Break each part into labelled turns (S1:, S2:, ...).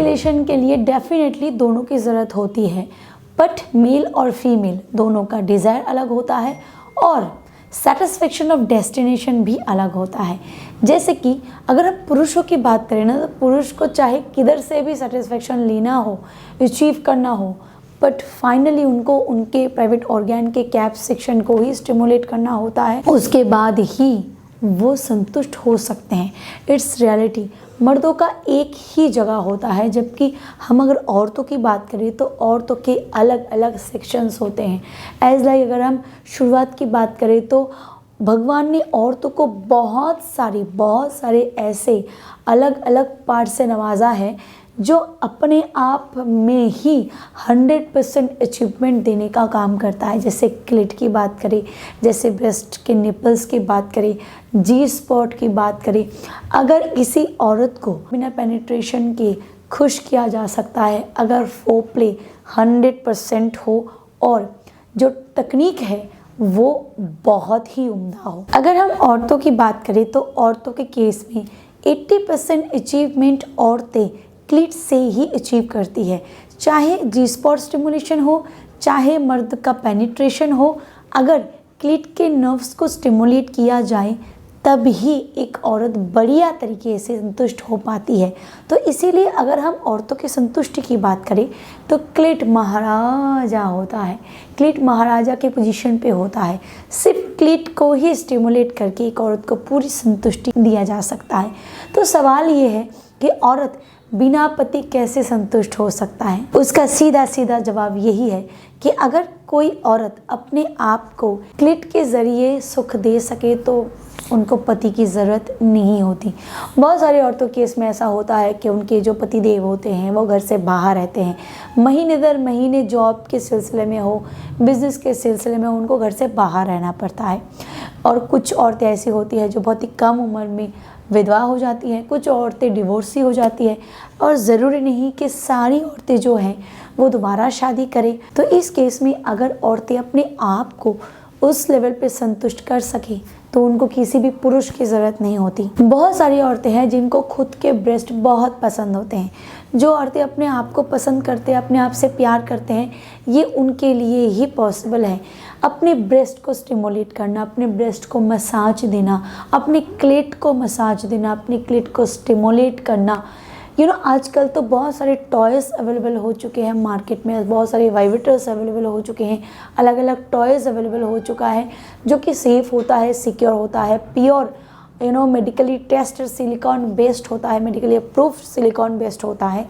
S1: Stimulation के लिए definitely दोनों की ज़रूरत होती है, बट मेल और फीमेल दोनों का डिज़ायर अलग होता है और सेटिस्फेक्शन ऑफ डेस्टिनेशन भी अलग होता है। जैसे कि अगर हम पुरुषों की बात करें ना, तो पुरुष को चाहे किधर से भी सेटिस्फेक्शन लेना हो, अचीव करना हो, बट फाइनली उनको उनके प्राइवेट ऑर्गन के कैप सेक्शन को ही स्टिमुलेट करना होता है, उसके बाद ही वो संतुष्ट हो सकते हैं। It's reality. मर्दों का एक ही जगह होता है, जबकि हम अगर औरतों की बात करें तो औरतों के अलग अलग सेक्शंस होते हैं। एज लाइक अगर हम शुरुआत की बात करें तो भगवान ने औरतों को बहुत सारे ऐसे अलग अलग पार्ट से नवाजा है जो अपने आप में ही 100% अचीवमेंट देने का काम करता है। जैसे क्लिट की बात करें, जैसे ब्रेस्ट के निपल्स की बात करें, जी स्पॉट की बात करें। अगर किसी औरत को बिना पेनिट्रेशन के खुश किया जा सकता है, अगर फोरप्ले 100% हो और जो तकनीक है वो बहुत ही उम्दा हो। अगर हम औरतों की बात करें तो औरतों के केस में 80% अचीवमेंट औरतें क्लिट से ही अचीव करती है। चाहे जी स्पॉट स्टिमुलेशन हो, चाहे मर्द का पेनिट्रेशन हो, अगर क्लिट के नर्व्स को स्टिमुलेट किया जाए तब ही एक औरत बढ़िया तरीके से संतुष्ट हो पाती है। तो इसीलिए अगर हम औरतों की संतुष्टि की बात करें तो क्लिट महाराजा होता है, क्लिट महाराजा के पोजीशन पे होता है। सिर्फ क्लिट को ही स्टिमुलेट करके एक औरत को पूरी संतुष्टि दिया जा सकता है। तो सवाल ये है कि औरत बिना पति कैसे संतुष्ट हो सकता है? उसका सीधा जवाब यही है कि अगर कोई औरत अपने आप को क्लिट के ज़रिए सुख दे सके तो उनको पति की ज़रूरत नहीं होती। बहुत सारी औरतों के केस में ऐसा होता है कि उनके जो पति देव होते हैं वो घर से बाहर रहते हैं, महीने दर महीने जॉब के सिलसिले में हो, बिज़नेस के सिलसिले में उनको घर से बाहर रहना पड़ता है। और कुछ औरतें ऐसी होती हैं जो बहुत ही कम उम्र में विधवा हो जाती हैं, कुछ औरतें डिवोर्सी हो जाती हैं, और ज़रूरी नहीं कि सारी औरतें जो हैं वो दोबारा शादी करें। तो इस केस में अगर औरतें अपने आप को उस लेवल पे संतुष्ट कर सकें तो उनको किसी भी पुरुष की ज़रूरत नहीं होती। बहुत सारी औरतें हैं जिनको खुद के ब्रेस्ट बहुत पसंद होते हैं। जो औरतें अपने आप को पसंद करते हैं, अपने आप से प्यार करते हैं, ये उनके लिए ही पॉसिबल है। अपने ब्रेस्ट को स्टिमुलेट करना, अपने ब्रेस्ट को मसाज देना, अपने क्लेट को मसाज देना, अपने क्लेट को स्टिमुलेट करना। आजकल तो बहुत सारे टॉयज़ अवेलेबल हो चुके हैं मार्केट में, बहुत सारे वाइब्रेटर्स अवेलेबल हो चुके हैं, अलग अलग टॉयज़ अवेलेबल हो चुका है जो कि सेफ़ होता है, सिक्योर होता है, pure medically tested silicon based होता है, मेडिकली अप्रूव्ड सिलिकॉन बेस्ड होता है,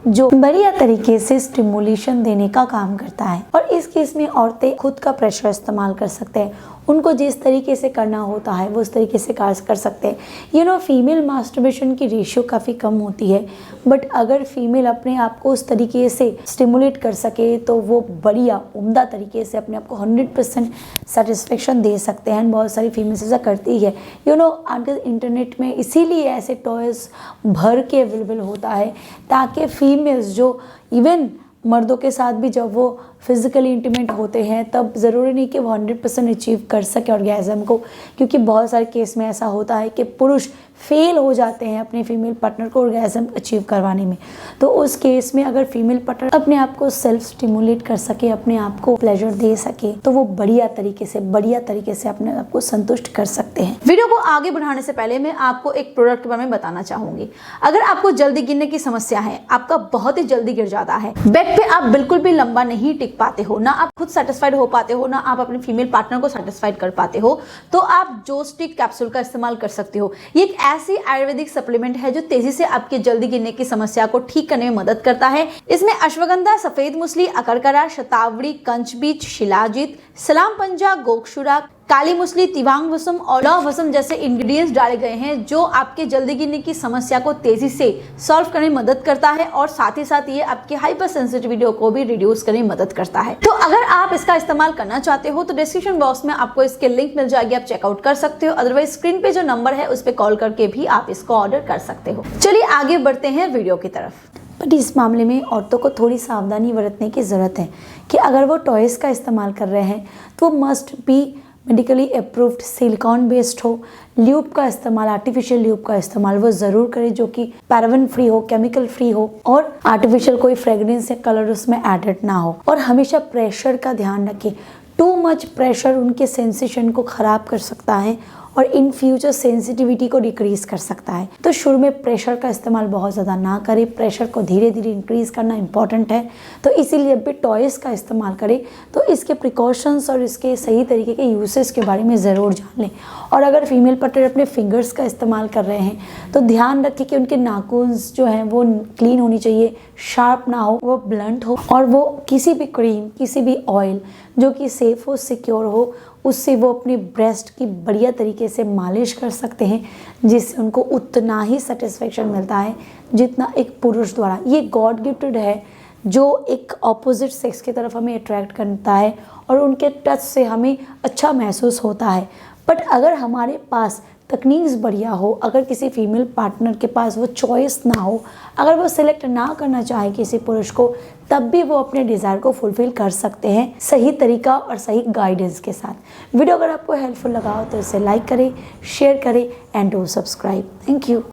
S1: जो बढ़िया तरीके से स्टिमुलेशन देने का काम करता है। और इस केस में औरतें खुद का प्रेशर इस्तेमाल कर सकते हैं, उनको जिस तरीके से करना होता है वो उस तरीके से कर सकते हैं। फीमेल मास्टरबेशन की रेशियो काफ़ी कम होती है, बट अगर फीमेल अपने आप को उस तरीके से स्टिमुलेट कर सके तो वो बढ़िया उम्दा तरीके से अपने आप को 100% सेटिस्फेक्शन दे सकते हैं। बहुत सारी फीमेल्स ऐसा करती है। आजकल इंटरनेट में इसीलिए ऐसे टॉयज़ भर के अवेलेबल होता है ताकि फीमेल्स जो इवन मर्दों के साथ भी जब वो फिज़िकली इंटीमेट होते हैं तब ज़रूरी नहीं कि वो 100% अचीव कर सके ऑर्गेज़म को, क्योंकि बहुत सारे केस में ऐसा होता है कि पुरुष फेल हो जाते हैं अपने फीमेल पार्टनर को ऑर्गेज़म अचीव करवाने में। तो उस केस में अगर फीमेल पार्टनर अपने आप को सेल्फ स्टिमुलेट कर सके, अपने आप को प्लेजर दे सके, तो वो बढ़िया तरीके से अपने आप को संतुष्ट कर सकते हैं।
S2: वीडियो को आगे बढ़ाने से पहले मैं आपको एक प्रोडक्ट के बारे में बताना चाहूंगी। अगर आपको जल्दी गिरने की समस्या है, आपका बहुत ही जल्दी गिर जाता है, बेड पे आप बिल्कुल भी लंबा नहीं टिक पाते हो, ना आप खुद सेटिस्फाइड हो पाते हो, ना आप अपने फीमेल पार्टनर को सेटिस्फाइड कर पाते हो, तो आप जोस्टिक कैप्सूल का इस्तेमाल कर सकते हो। ये एक ऐसी आयुर्वेदिक सप्लीमेंट है जो तेजी से आपके जल्दी गिरने की समस्या को ठीक करने में मदद करता है। इसमें अश्वगंधा, सफेद मूसली, अकरकरा, शतावरी, कंचबीज, शिलाजीत, सलाम पंजा, गोक्षुरा, काली मूसली, तिवांग वसम और लौह वसम जैसे इंग्रेडिएंट्स डाले गए हैं जो आपके जल्दी गिरने की समस्या को तेजी से सॉल्व करने में मदद करता है और साथ ही साथ ये आपकी हाइपर सेंसिटिविटी को भी रिड्यूस करने में मदद करता है। तो अगर आप इसका इस्तेमाल करना चाहते हो तो डिस्क्रिप्शन बॉक्स में आपको इसके लिंक मिल जाएगी, आप चेकआउट कर सकते हो। अदरवाइज स्क्रीन पे जो नंबर है उस पर कॉल करके भी आप इसको ऑर्डर कर सकते हो। चलिए आगे बढ़ते हैं वीडियो की तरफ।
S1: बट इस मामले में औरतों को थोड़ी सावधानी बरतने की ज़रूरत है कि अगर वो टॉयज़ का इस्तेमाल कर रहे हैं तो must be medically approved silicon based हो, ल्यूब का इस्तेमाल, आर्टिफिशियल ल्यूब का इस्तेमाल वो ज़रूर करें जो कि पैराबेन फ्री हो, केमिकल फ्री हो और आर्टिफिशियल कोई फ्रेग्रेंस या कलर उसमें एडेड ना हो। और हमेशा प्रेशर का ध्यान रखें, टू मच प्रेशर उनके सेंसेशन को ख़राब कर सकता है और इन फ्यूचर सेंसिटिविटी को डिक्रीज कर सकता है। तो शुरू में प्रेशर का इस्तेमाल बहुत ज़्यादा ना करें, प्रेशर को धीरे धीरे इंक्रीज करना इंपॉर्टेंट है। तो इसीलिए जब भी टॉयज़ का इस्तेमाल करें तो इसके प्रिकॉशंस और इसके सही तरीके के यूसेस के बारे में ज़रूर जान लें। और अगर फीमेल पार्टनर अपने फिंगर्स का इस्तेमाल कर रहे हैं तो ध्यान रखें कि उनके नाखून्स जो हैं वो क्लीन होनी चाहिए, शार्प ना हो, वो ब्लंट हो और वो किसी भी क्रीम, किसी भी ऑयल जो कि सेफ हो, सिक्योर हो, उससे वो अपने ब्रेस्ट की बढ़िया तरीके से मालिश कर सकते हैं, जिससे उनको उतना ही सेटिस्फेक्शन मिलता है जितना एक पुरुष द्वारा। ये गॉड गिफ्टेड है जो एक ऑपोजिट सेक्स की तरफ हमें अट्रैक्ट करता है और उनके टच से हमें अच्छा महसूस होता है। बट अगर हमारे पास तकनीक बढ़िया हो, अगर किसी फीमेल पार्टनर के पास वो चॉइस ना हो, अगर वो सिलेक्ट ना करना चाहे किसी पुरुष को, तब भी वो अपने डिज़ायर को फुलफिल कर सकते हैं सही तरीका और सही गाइडेंस के साथ। वीडियो अगर आपको हेल्पफुल लगा हो तो इसे लाइक करें, शेयर करें and do subscribe. Thank you.